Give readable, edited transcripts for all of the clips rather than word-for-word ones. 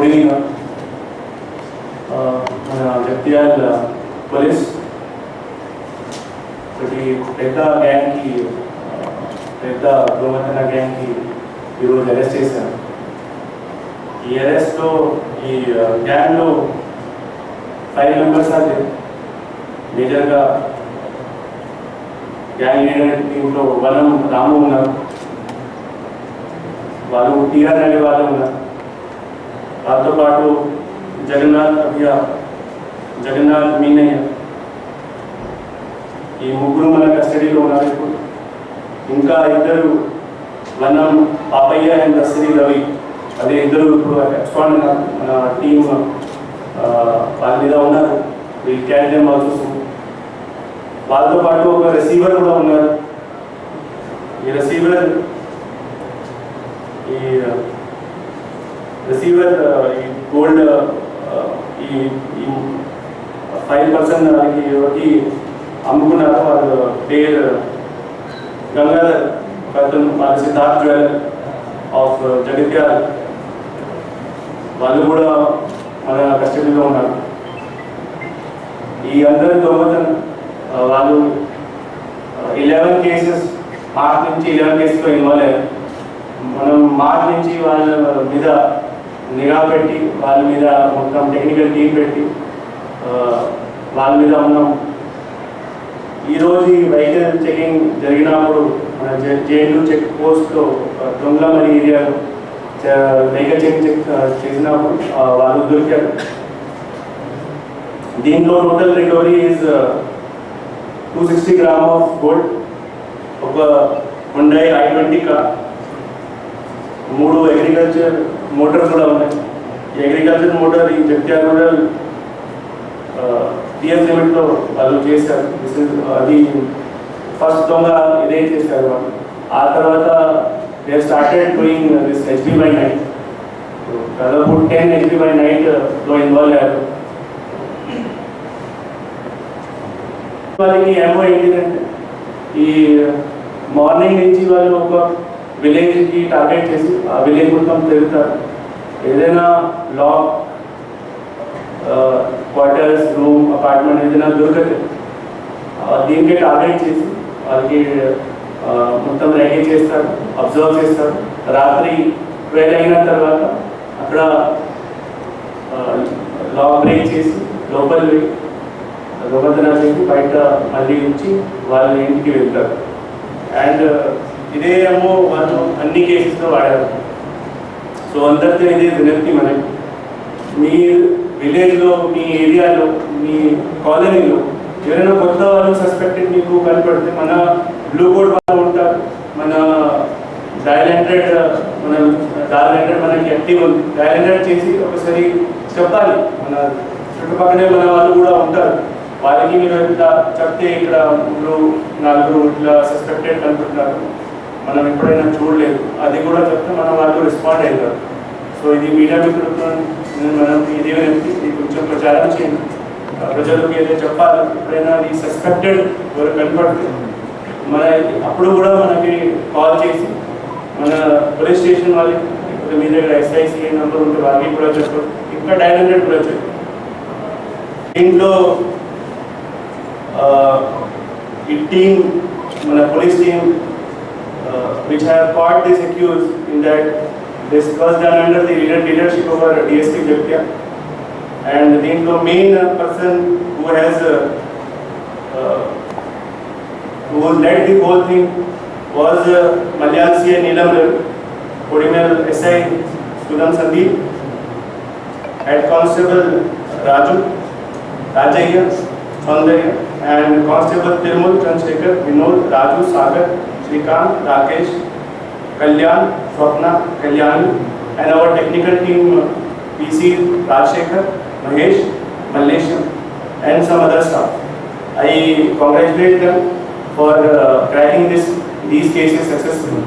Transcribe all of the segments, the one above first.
Good evening. మన Jagtial police ఒకటి పెద్ద గ్యాంగ్కి పెద్ద దొంగతన గ్యాంగ్కి ఈరోజు అరెస్ట్ చేశారు. ఈ అరెస్ట్లో ఈ గ్యాంగ్లో 5 మెంబర్స్ అది మేజర్గా గ్యాంగ్ లీడర్ దీంట్లో వనం రాము ఉన్నారు, వాళ్ళు టీఆర్ అనే వాళ్ళు ఉన్నారు, వాళ్ళతో పాటు జగన్నాథ్ మీనయ్య, ఈ ముగ్గురు మన కస్టడీలో ఉన్నారు. ఇప్పుడు ఇంకా ఇద్దరు వనం పాపయ్య అండ్ శ్రీ రవి, అదే ఇద్దరు ఇప్పుడు ఎక్స్పాండ్ మన టీం వాళ్ళ మీద ఉన్నారు. వీళ్ళు క్యారీ దెమ్ ఆల్సో. వాళ్ళతో పాటు ఒక రిసీవర్ కూడా ఉన్నారు. ఈ రిసీవర్ ఈ గోల్డ్ ఈ 5% వాళ్ళకి ఎవరికి అమ్ముకున్నారు. వాళ్ళ పేరు గంగాధర్, అతను వాళ్ళ సిద్ధార్థ్ జ్యువెలర్ ఆఫ్ జగిత్యాల, వాళ్ళు కూడా మన కస్టడీలో ఉన్నారు. ఈ అందరి దొంగతనం వాళ్ళు 11 కేసెస్, మార్చ్ నుంచి 11 కేసులో ఇన్వాల్వ్ అయ్యారు. మనం మార్చ్ నుంచి వాళ్ళ మీద నిఘా పెట్టి, వాళ్ళ మీద మొత్తం టెక్నికల్ టీం పెట్టి వాళ్ళ మీద ఉన్నాం. ఈరోజు ఈ వెహికల్ చెకింగ్ జరిగినప్పుడు మన జైలు చెక్ పోస్ట్లో దొంగలమరి ఏరియాలో వెహికల్ చెక్ చేసినప్పుడు వాళ్ళు దొరికారు. దీంట్లో total recovery is 260 gram of gold, ఒక Hyundai i20 car, 3 agriculture motor కూడా ఉన్నాయి. ఈ అగ్రికల్చర్ మోటార్ ఈ జగిత్యాల రూరల్ టీఎస్ లిమిట్లో వాళ్ళు చేశారు. అది ఫస్ట్ దొంగ ఇదే చేశారు వాళ్ళు. ఆ తర్వాత they started doing this HB by night. దాదాపు 10 HB by nightలో ఇన్వాల్వ్ అయ్యారు. వాళ్ళకి ఏమో ఏంటంటే ఈ మార్నింగ్ నుంచి వాళ్ళు ఒక విలేజ్కి టార్గెట్ చేసి ఆ విలేజ్ మొత్తం తిరుగుతారు. ఏదైనా లాక్ క్వార్టర్స్, రూమ్, అపార్ట్మెంట్ ఏదైనా దొరకదు, దీనికి టార్గెట్ చేసి వాళ్ళకి మొత్తం ర్యాగింగ్ చేస్తారు, అబ్జర్వ్ చేస్తారు. రాత్రి 12 అయిన తర్వాత అక్కడ లాక్ బ్రేక్ చేసి లోపలికి దొంగతనం చేసి బయట మళ్ళీ ఉంచి వాళ్ళ ఇంటికి వెళ్తారు. అండ్ ఇదే ఏమో వాళ్ళు అన్ని కేసెస్లో వాడారు. సో అందరితో ఇదే వినతి, మనకి మీ విలేజ్లో, మీ ఏరియాలో, మీ కాలనీలో ఎవరైనా కొత్త వాళ్ళు సస్పెక్టెడ్ మీకు కనపడితే మన బ్లూ కోడ్ వాళ్ళు ఉంటారు, మన డయల్ 100 మనకి యాక్టివ్ ఉంది. డయల్ 100 చేసి ఒకసారి చెప్పాలి. మన చుట్టుపక్కనే మన వాళ్ళు కూడా ఉంటారు, వాళ్ళకి మీరు ఇట్లా చెప్తే ఇక్కడ 3-4 ఇట్లా సస్పెక్టెడ్ కనుకుంటున్నారు, మనం ఎప్పుడైనా చూడలేదు, అది కూడా చెప్తే మన వాళ్ళు రెస్పాండ్ అవుతారు. సో ఇది మీడియా మిత్రులతో మనం ఇది కొంచెం ప్రచారం చేయండి, ప్రజలకు ఏదో చెప్పాలి. ఎప్పుడైనా ఈ సస్పెక్టెడ్ ఎవరు కనపడితే మన అప్పుడు కూడా మనకి కాల్ చేసి మన పోలీస్ స్టేషన్ వాళ్ళకి, లేకపోతే మీ దగ్గర SIC నెంబర్ ఉంటే వాళ్ళకి కూడా చెప్పారు, ఇంకా డయల్ 100 కూడా చెప్పారు. దీంట్లో ఈ టీమ్, మన police team which have caught this accused in that this was done under the leadership of our DSP Jagtia, and the main person who led the whole thing was Malyan CA Neelam Kodimal SI Sudam Sandeep, Head Constable Rajayya Saundarya, and Constable Tirumul Chandrasekhar, Vinod, Raju, Sagar, Shrikant, Rakesh, Kalyan, Swapna, Kalyani, and our technical team PC Rajshekhar, Mahesh, Mallesham, and some other staff. I congratulate them for cracking these cases successfully,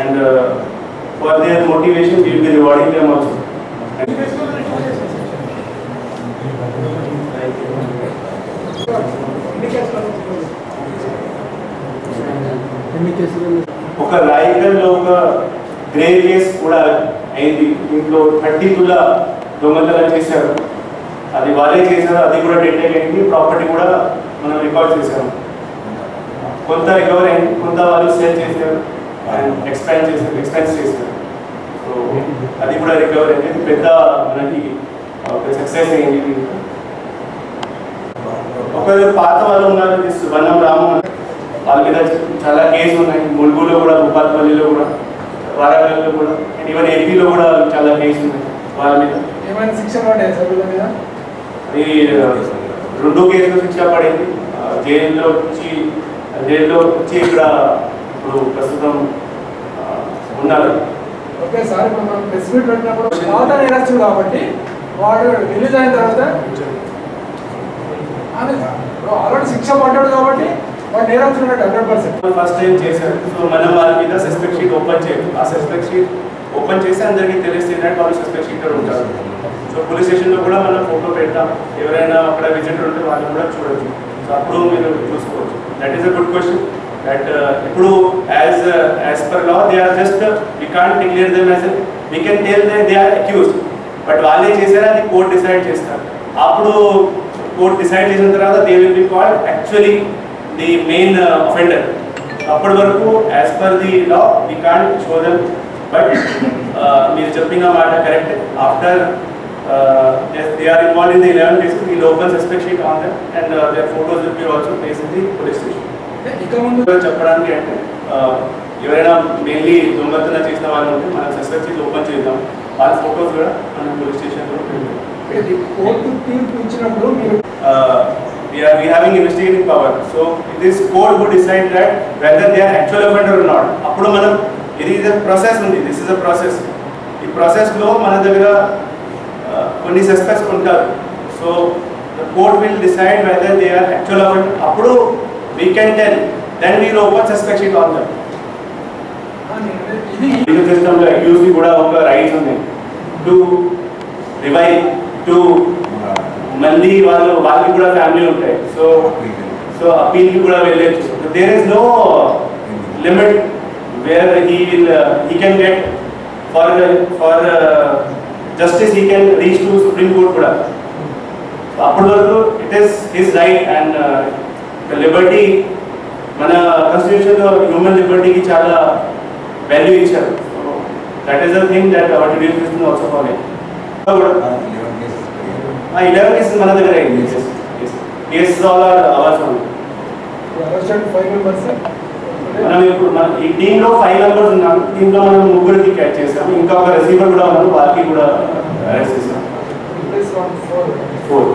and for their motivation we will be rewarding them also. ఒక రాయగల్లో ఒక grey case కూడా అయింది. దీంట్లో 30 తుల దొంగతనం చేశారు, అది వాళ్ళే చేశారు, అది కూడా డిటెక్ట్ అయింది. ప్రాపర్టీ కూడా మనం రికార్డ్ చేశాము. కొంత రికవర్ అయింది, కొంత వాళ్ళు సేల్ చేశారు అండ్ ఎక్స్పెన్స్ చేశారు. సో అది కూడా రికవర్ అయింది. పెద్ద మనకి సక్సెస్ అయింది. ఒకరు పాత వాళ్ళు ఉన్నారు, వనం రాము, వాళ్ళ మీద చాలా కేసులు ఉన్నాయి. ములుగులో కూడా, భూపాలపల్లిలో కూడా, వారాగల్లో కూడా, అండ్ ఈవెన్ ఏపీలో కూడా చాలా కేసులు ఉన్నాయి వాళ్ళ మీద. ఏమైనా శిక్ష పడ్డాయి సార్ వీళ్ళ మీద? అది 2 కేసులు శిక్ష పడింది. జైల్లో వచ్చి ఇక్కడ ఇప్పుడు ప్రస్తుతం ఉన్నారు. ఓకే సార్, ఇప్పుడు మనం ప్రెస్ మీట్ పెట్టినప్పుడు పాత నేరస్తుడు కాబట్టి వాడు రిలీజ్ అయిన తర్వాత ఆల్రెడీ శిక్ష పడ్డాడు కాబట్టి వాడు నేరస్తుడు 100%. ఫస్ట్ టైం చేశారు. సో మనం వాళ్ళ మీద సస్పెక్ట్ షీట్ ఓపెన్ చేయాలి. ఆ సస్పెక్ట్ షీట్ ఓపెన్ చేసి అందరికీ తెలిస్తే వాళ్ళు సస్పెక్ట్ షీటర్ ఉంటారు. సో పోలీస్ స్టేషన్లో కూడా మనం ఫోటో పెట్టాం. ఎవరైనా అక్కడ విజిటర్ ఉంటే వాళ్ళు కూడా చూడొచ్చు. సో అప్పుడు మీరు చూసుకోవచ్చు. That is a good question. That ఇప్పుడు as per law they are just we can't declare them as we can tell they are accused. But వాళ్ళే చేశారా అది కోర్ట్ డిసైడ్ చేస్తారు. అప్పుడు కోర్ట్ డిసైడ్ చేసిన తర్వాత they will be called actually the main offender. అప్పటి వరకు as per the law we can't show them. But మీరు చెప్పిన మాట correct. After they are involved in the 11 cases, we will open suspect sheet on them and their photos will be also placed in the police station. చెప్పడానికి అంటే ఎవరైనా mainly దొంగతనం చేసిన వాళ్ళు ఉంటే మనం సస్పెక్ట్ షీట్ ఓపెన్ చేద్దాం. వాళ్ళ ఫోటోస్ కూడా మనం పోలీస్ స్టేషన్లో కోర్టు తీర్పు ఇచ్చినప్పుడు మీరు we having investigating power. So it is court who decide that whether they are actual offender or not. అప్పుడు మనం ఇది ప్రాసెస్ ఉంది. This is a process. ఈ ప్రాసెస్లో మన దగ్గర కొన్ని సస్పెక్ట్స్ ఉంటారు. So the court will decide whether they are actual offender. అప్పుడు we can tell, then we open suspect sheet on them. Legal సిస్టంలో అక్యూజ్కి కూడా ఒక రైట్స్ ఉంది టు రివైవ్, టు మళ్ళీ వాళ్ళకి కూడా ఫ్యామిలీ ఉంటాయి. సో అపీల్కి కూడా వెళ్ళచ్చు. There is no limit where he can get for justice, he can reach to Supreme Court కూడా. అప్పటి వరకు it is his right. And liberty, మన కాన్స్టిట్యూషన్లో హ్యూమన్ లిబర్టీకి చాలా వాల్యూ ఇచ్చారు. So that is the thing that our Indian system also follow. 11 cases మన దగ్గర అయింది. Cases all are ours only. మనం ఇప్పుడు ఈ టీంలో 5 మెంబర్స్ ఉన్నాము. దీంట్లో మనం 3కి క్యాచ్ చేసాము. ఇంకా ఒక రిసీవర్ కూడా ఉన్నారు, వాళ్ళకి కూడా అరెస్ట్ చేసాం. 4.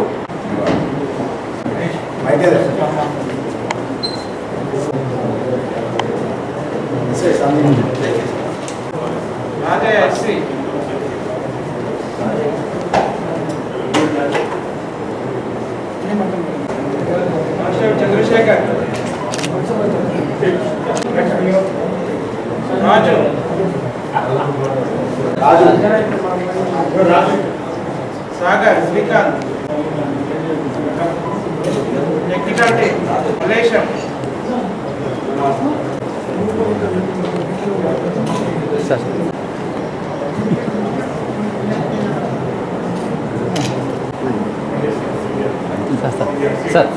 Chandrashekar, Raju, Sagar, Srikanth, technical team, Malaysia. Sir